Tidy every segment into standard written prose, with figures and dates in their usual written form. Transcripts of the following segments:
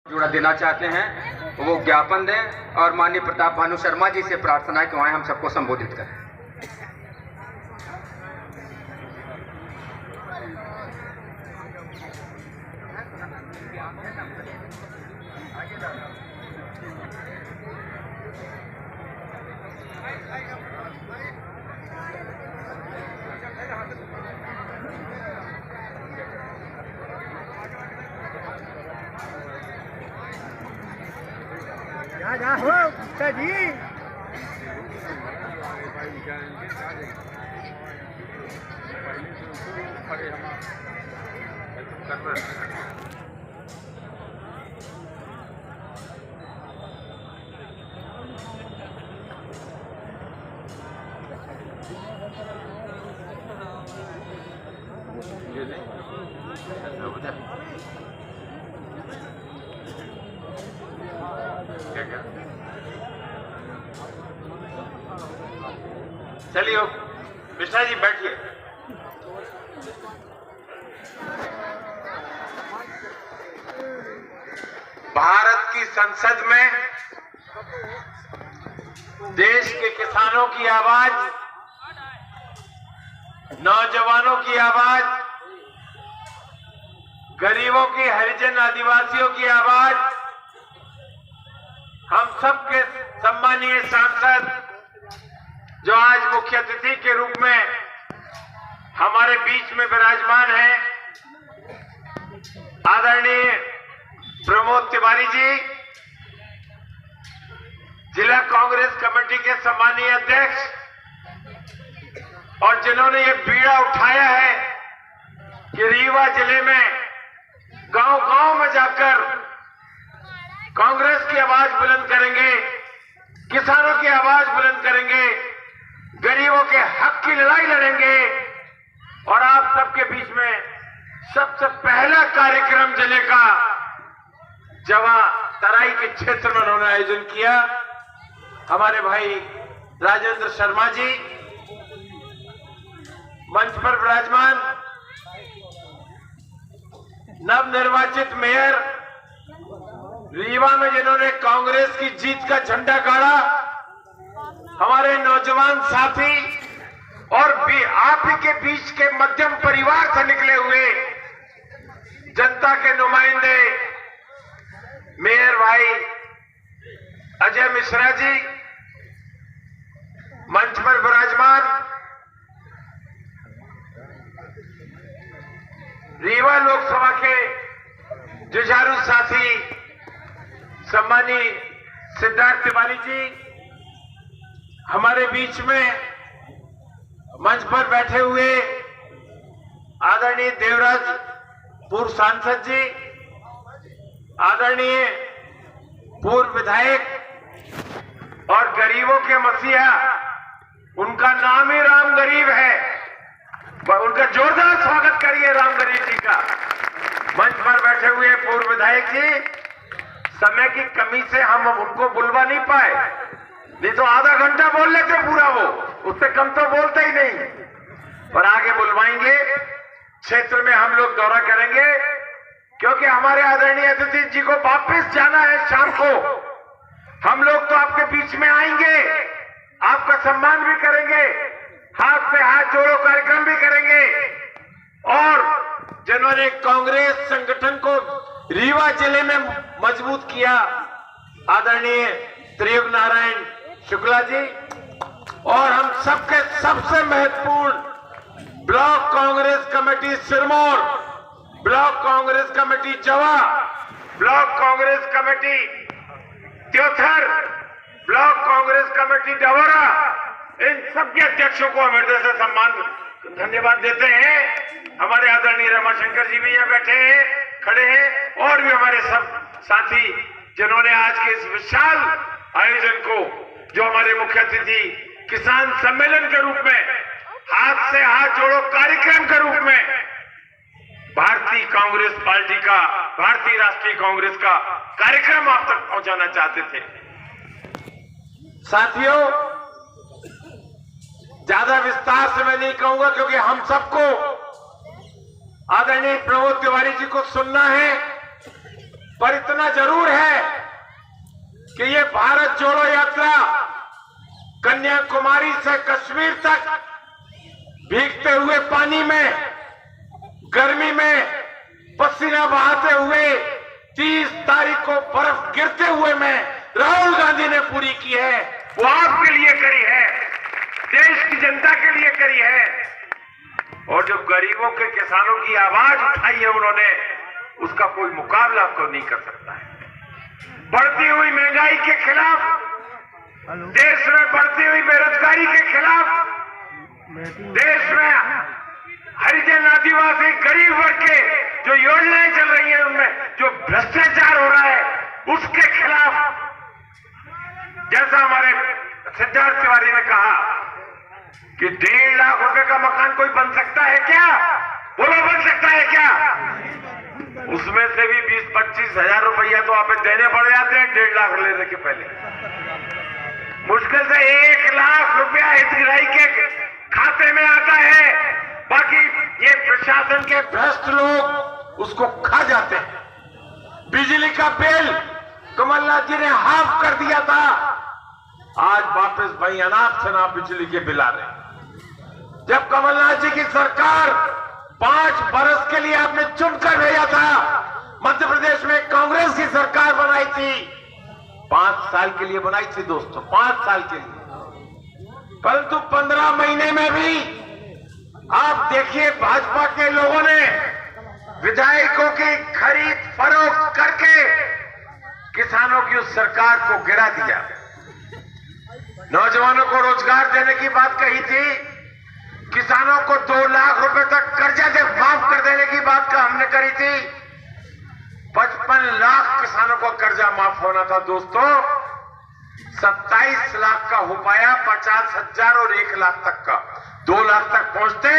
जुड़ा देना चाहते हैं वो ज्ञापन दें और माननीय प्रताप भानु शर्मा जी से प्रार्थना है कि वहाँ हम सबको संबोधित करें। जा हो गुप्ता जी। चलिए मिश्रा जी बैठिए। भारत की संसद में देश के किसानों की आवाज, नौजवानों की आवाज, गरीबों की, हरिजन आदिवासियों की आवाज, हम सबके सम्मानीय सांसद जो आज मुख्य अतिथि के रूप में हमारे बीच में विराजमान हैं, आदरणीय प्रमोद तिवारी जी, जिला कांग्रेस कमेटी के सम्मानीय अध्यक्ष, और जिन्होंने ये बीड़ा उठाया है कि रीवा जिले में गांव-गांव में जाकर कांग्रेस की आवाज बुलंद करेंगे, किसानों की आवाज बुलंद करेंगे, गरीबों के हक की लड़ाई लड़ेंगे। और आप सबके बीच में सबसे पहला कार्यक्रम जिले का जवां तराई के क्षेत्र में उन्होंने आयोजन किया, हमारे भाई राजेंद्र शर्मा जी मंच पर विराजमान, नवनिर्वाचित मेयर रीवा में जिन्होंने कांग्रेस की जीत का झंडा गाड़ा, हमारे नौजवान साथी और भी आप ही के बीच के मध्यम परिवार से निकले हुए जनता के नुमाइंदे मेयर भाई अजय मिश्रा जी मंच पर विराजमान, रीवा लोकसभा के जुझारू साथी सम्मानीय सिद्धार्थ तिवारी जी, हमारे बीच में मंच पर बैठे हुए आदरणीय देवराज पूर्व सांसद जी, आदरणीय पूर्व विधायक और गरीबों के मसीहा, उनका नाम ही राम गरीब है, उनका जोरदार स्वागत करिए राम गरीब जी का। मंच पर बैठे हुए पूर्व विधायक जी, समय की कमी से हम उनको बुलवा नहीं पाए, नहीं तो आधा घंटा बोल लेते पूरा, वो उससे कम तो बोलते ही नहीं, और आगे बुलवाएंगे। क्षेत्र में हम लोग दौरा करेंगे क्योंकि हमारे आदरणीय अतिथि जी को वापस जाना है शाम को। हम लोग तो आपके बीच में आएंगे, आपका सम्मान भी करेंगे, हाथ से हाथ जोड़ो कार्यक्रम भी करेंगे, और जिन्होंने कांग्रेस संगठन को रीवा जिले में मजबूत किया, आदरणीय त्रियुग नारायण शुक्ला जी, और हम सबके सबसे महत्वपूर्ण block Congress committee Sirmour, block Congress committee Jawa, block Congress committee Teonthar, block Congress committee Dabra, इन सबके अध्यक्षों को हम हृदय से सम्मान धन्यवाद देते हैं। हमारे आदरणीय रमाशंकर जी भी यहाँ बैठे हैं, खड़े हैं, और भी हमारे सब साथी जिन्होंने आज के इस विशाल आयोजन को, जो हमारे मुख्य अतिथि किसान सम्मेलन के रूप में, हाथ से हाथ जोड़ो कार्यक्रम के रूप में भारतीय कांग्रेस पार्टी का, भारतीय राष्ट्रीय कांग्रेस का कार्यक्रम आप तक पहुंचाना चाहते थे। साथियों, ज्यादा विस्तार से मैं नहीं कहूंगा क्योंकि हम सबको आदरणीय प्रमोद तिवारी जी को सुनना है, पर इतना जरूर है कि ये भारत जोड़ो यात्रा कन्याकुमारी से कश्मीर तक भीगते हुए पानी में, गर्मी में पसीना बहाते हुए 30 तारीख को बर्फ गिरते हुए में राहुल गांधी ने पूरी की है। वो आपके लिए करी है, देश की जनता के लिए करी है। और जो गरीबों के, किसानों की आवाज उठाई है उन्होंने, उसका कोई मुकाबला आपको नहीं कर सकता है। बढ़ती हुई महंगाई के खिलाफ, देश में बढ़ती हुई बेरोजगारी के खिलाफ, देश में हरिजन, आदिवासी, गरीब वर्ग के जो योजनाएं चल रही हैं उनमें जो भ्रष्टाचार हो रहा है, उसके खिलाफ, जैसा हमारे सिद्धार्थ तिवारी ने कहा कि 1.5 लाख रुपए का मकान कोई बन सकता है क्या? बोलो, बन सकता है क्या? उसमें से भी 20-25 हजार रुपया तो आप देने पड़ जाते हैं 1.5 लाख लेने के पहले। मुश्किल से 1 लाख रुपया हितग्राही के खाते में आता है, बाकी ये प्रशासन के भ्रष्ट लोग उसको खा जाते हैं। बिजली का बिल कमलनाथ जी ने हाफ कर दिया था, आज वापस भाई अनाप शनाप बिजली के बिल आ रहे हैं। जब कमलनाथ जी की सरकार 5 बरस के लिए आपने चुनकर भेजा था, मध्य प्रदेश में कांग्रेस की सरकार बनाई थी, 5 साल के लिए बनाई थी दोस्तों, 5 साल के लिए। परंतु 15 महीने में भी आप देखिए भाजपा के लोगों ने विधायकों की खरीद फरोख्त करके किसानों की उस सरकार को गिरा दिया। नौजवानों को रोजगार देने की बात कही थी, किसानों को 2 लाख रुपए तक कर्जा से माफ कर देने की बात का हमने करी थी। 55 लाख किसानों को कर्जा माफ होना था दोस्तों, 27 लाख का हो पाया, 50,000 और 1 लाख तक का, 2 लाख तक पहुंचते,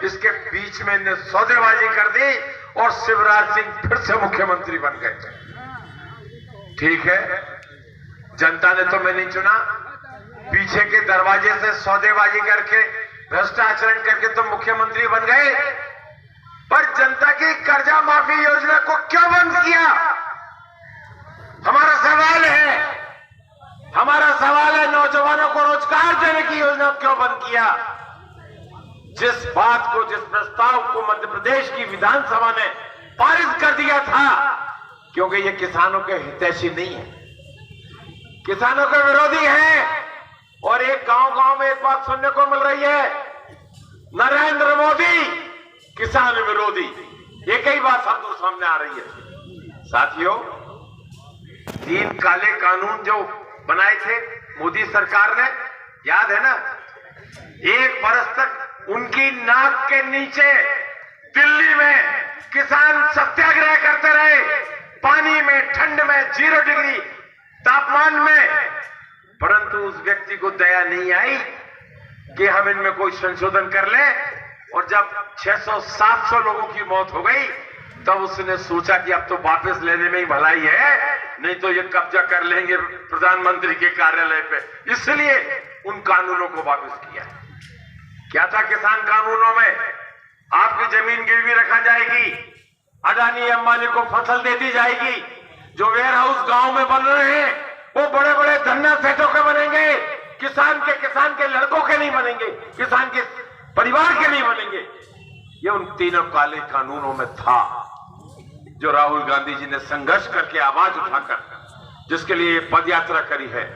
इसके बीच में इन्हें सौदेबाजी कर दी और शिवराज सिंह फिर से मुख्यमंत्री बन गए। ठीक है, जनता ने तो मैं नहीं चुना, पीछे के दरवाजे से सौदेबाजी करके, भ्रष्टाचरण करके तो मुख्यमंत्री बन गए, पर जनता की कर्जा माफी योजना को क्यों बंद किया? हमारा सवाल है, नौजवानों को रोजगार देने की योजना क्यों बंद किया? जिस बात को, जिस प्रस्ताव को मध्य प्रदेश की विधानसभा ने पारित कर दिया था, क्योंकि ये किसानों के हितैषी नहीं है, किसानों के विरोधी है। और एक गांव में एक बात सुनने को मिल रही है, नरेंद्र मोदी किसान विरोधी, एक ही बात सबको सामने आ रही है। साथियों, 3 काले कानून जो बनाए थे मोदी सरकार ने, याद है ना? 1 बरस तक उनकी नाक के नीचे दिल्ली में किसान सत्याग्रह करते रहे, पानी में, ठंड में, 0 डिग्री तापमान में, परंतु उस व्यक्ति को दया नहीं आई कि हम इनमें कोई संशोधन कर लें। और जब 600-700 लोगों की मौत हो गई, तब उसने सोचा कि अब तो वापस लेने में ही भलाई है, नहीं तो ये कब्जा कर लेंगे प्रधानमंत्री के कार्यालय पे, इसलिए उन कानूनों को वापस किया। क्या था किसान कानूनों में? आपकी जमीन गिरवी रखा जाएगी, अडानी अंबानी को फसल दे दी जाएगी, जो वेयर हाउस गांव में बन रहे हैं वो बड़े बड़े धन्ना सेठों के बनेंगे, किसान के लड़कों के नहीं बनेंगे, किसान के परिवार के नहीं बनेंगे। ये उन 3 काले कानूनों में था, जो राहुल गांधी जी ने संघर्ष करके, आवाज उठाकर, जिसके लिए पद यात्रा करी है,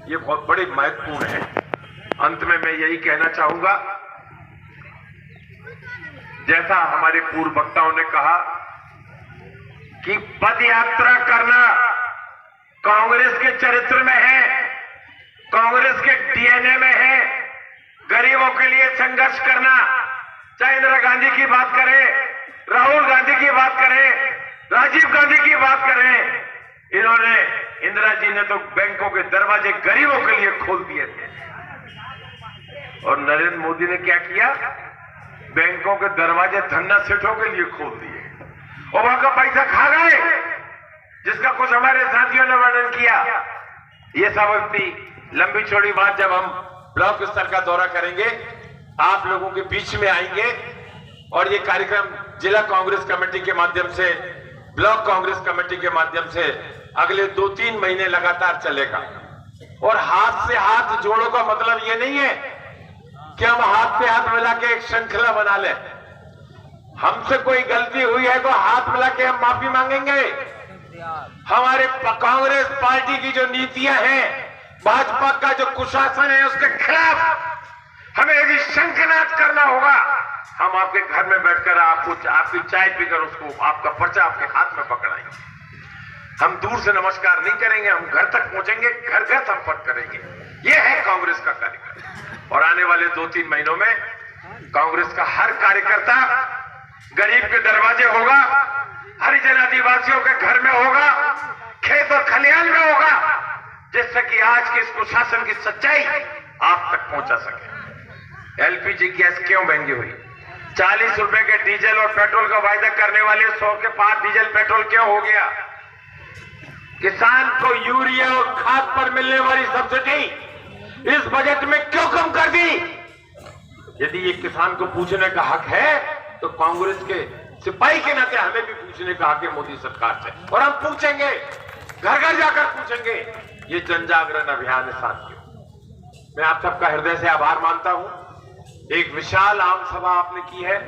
ये बहुत बड़ी महत्वपूर्ण है। अंत में मैं यही कहना चाहूंगा, जैसा हमारे पूर्व वक्ताओं ने कहा कि पद यात्रा करना कांग्रेस के चरित्र में है, कांग्रेस के डीएनए में है। गरीबों के लिए संघर्ष करना, चाहे इंदिरा गांधी की बात करें, राहुल गांधी की बात करें, राजीव गांधी की बात करें, इन्होंने, इंदिरा जी ने तो बैंकों के दरवाजे गरीबों के लिए खोल दिए थे। और नरेंद्र मोदी ने क्या किया? बैंकों के दरवाजे धन्ना सेठों के लिए खोल दिए और वहां का पैसा खा गए, जिसका कुछ हमारे साथियों ने वर्णन किया। ये सब लंबी चौड़ी बात जब हम ब्लॉक स्तर का दौरा करेंगे, आप लोगों के बीच में आएंगे और ये कार्यक्रम जिला कांग्रेस कमेटी के माध्यम से ब्लॉक कांग्रेस कमेटी के माध्यम से अगले 2-3 महीने लगातार चलेगा। और हाथ से हाथ जोड़ो का मतलब ये नहीं है कि हम हाथ पे हाथ मिला के एक श्रृंखला बना लें। हमसे कोई गलती हुई है तो हाथ मिला के हम माफी मांगेंगे। हमारे कांग्रेस पार्टी की जो नीतियां हैं, भाजपा का जो कुशासन है, उसके खिलाफ हमें यदि शंखनाद करना होगा, हम आपके घर में बैठकर आपकी चाय पीकर उसको आपका पर्चा आपके हाथ में पकड़ाएंगे। हम दूर से नमस्कार नहीं करेंगे, हम घर तक पहुंचेंगे, घर घर संपर्क करेंगे। यह है कांग्रेस का कार्यक्रम। और आने वाले 2-3 महीनों में कांग्रेस का हर कार्यकर्ता गरीब के दरवाजे होगा, हरिजन आदिवासियों के घर में होगा, खेत और खलिहान में होगा, जिससे कि आज के इस कुशासन की सच्चाई आप तक पहुंचा सके। एलपीजी गैस क्यों महंगी हुई? 40 रुपए के डीजल और पेट्रोल का वायदा करने वाले 100 के पार डीजल पेट्रोल क्यों हो गया? किसान को यूरिया और खाद पर मिलने वाली सब्सिडी इस बजट में क्यों कम कर दी? यदि ये किसान को पूछने का हक है तो कांग्रेस के सिपाही के नाते हमें भी पूछने का हक है मोदी सरकार से, और हम पूछेंगे, घर घर जाकर पूछेंगे। ये जन जागरण अभियान है साथियों। मैं आप सबका हृदय से आभार मानता हूं। एक विशाल आम सभा आपने की है,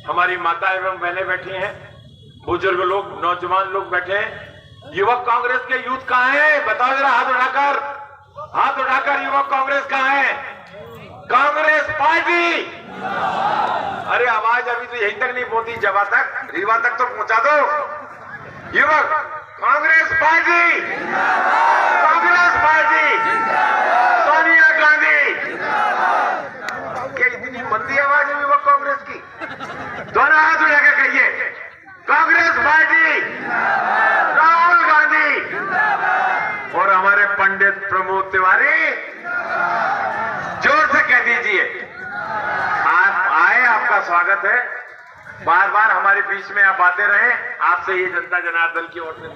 हमारी माता एवं बहनें बैठी हैं, बुजुर्ग लोग, नौजवान लोग बैठे हैं। युवक कांग्रेस के यूथ कहां है? बताओ जरा, हाथ उठाकर युवक कांग्रेस कहां है? कांग्रेस पार्टी। अरे आवाज अभी तो यहीं तक नहीं पहुंची, जवा तक, रीवा तक तो पहुंचा दो। युवक कांग्रेस पार्टी, कांग्रेस पार्टी, सोनिया गांधी। क्या इतनी मंदी आवाज है युवक कांग्रेस की? दोनों हाथ उठा के कहिए, कांग्रेस पार्टी, राहुल गांधी। और हमारे पंडित प्रमोद तिवारी, जोर से कह दीजिए, आप आए, आपका स्वागत है। बार बार हमारे बीच में आप आते रहे, आपसे ये जनता जनार्दन की ओर से